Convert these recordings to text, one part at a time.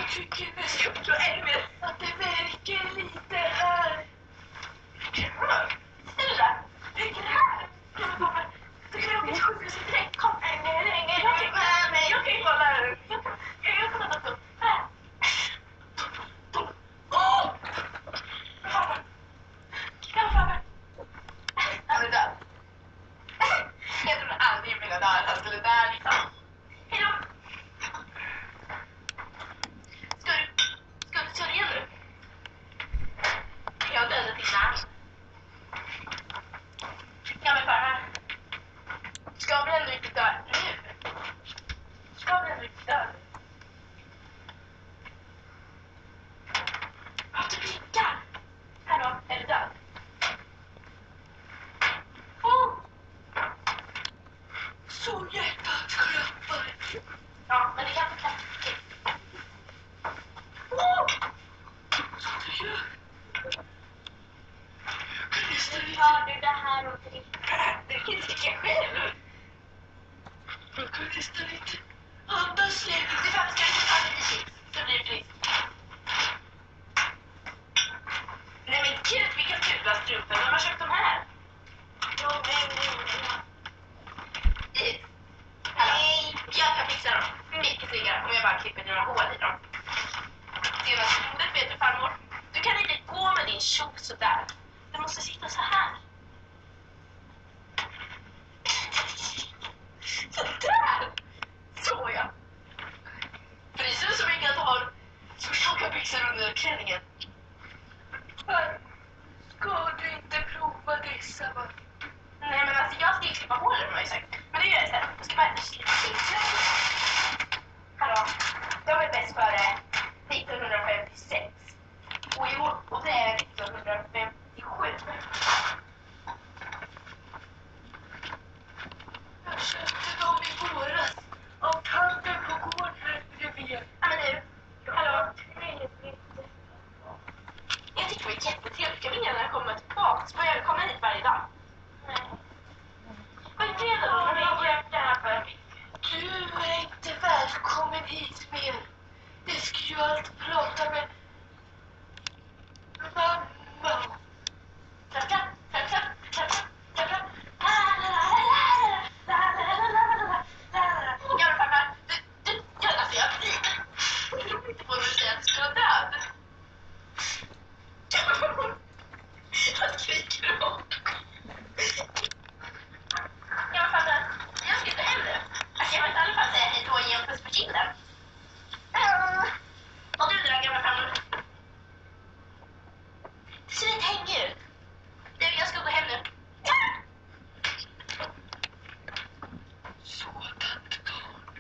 tycker nästan att det verkar lite här. Snälla, vilken här? Du kan åka till sjukhuset direkt. Kom. Nej. Jag kan ju vara där. Jag kan ta doktorn. Här. Åh! Farfar. Han är död. Jag trodde aldrig i mina dagar han skulle dö liksom. Hej då. Ska du sörja nu? Jag dödade din namn. Ja men farfar. Ska vi ändå inte dö nu? Ska vi ändå inte dö nu? Ja, du blinkar. Hallå, är du död? Så hjärtat klappar. Ja, men det kan inte klappa. Så det gör. Jag kan nästan Nu inte. tar du det här och dricker. Du kan dricka själv. Jag kan nästan inte andas längre. Du ska inte ta lite chips så blir du frisk. Nej men gud, vilka fula strumpor. Vem har köpt de här? Is. Nej. Jag kan fixa dem. Mycket snyggare om jag bara klipper några hål i dem. Senaste modet vet du farmor. Du kan inte gå med din kjol sådär. Du måste sitta så här. Sådär! Så ja. Fryser du så mycket att du har så tjocka byxor under klänningen? Ska du inte prova dessa va? Nej men alltså jag ska ju klippa hålen har jag sagt. Men det gör jag sen. Jag ska bara klippa byxorna. Hallå, de är bäst före 1956. Och det är 1957. Jag köpte dem i våras av tanten på gården här bredvid. Ja men du, hallå. Jag tycker det var jättetrevligt. Jag vill gärna komma tillbaka. Så jag kommer hit varje dag. Nej. Vad är det då? Vad har jag det här för? Du är inte välkommen hit mer. Det ska ju allt prata med mamma. Klappa. Ja men pappa, du, alltså jag inte får mig säga att du ska vara död. Vad skriker du om? Ja men pappa, jag ska inte hem nu. Alltså jag vill i alla fall säga hej då och ge en puss på kinden. Och du då gamla farmor? Det ser lite hängig ut. Du, jag ska gå hem nu. Sådant barn.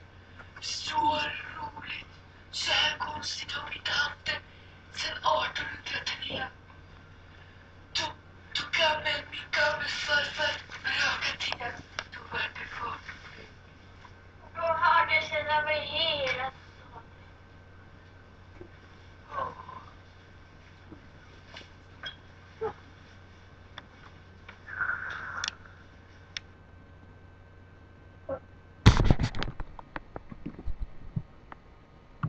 Så roligt. Så här konstigt har vi inte haft det sedan 1803. Då min gammelfarfar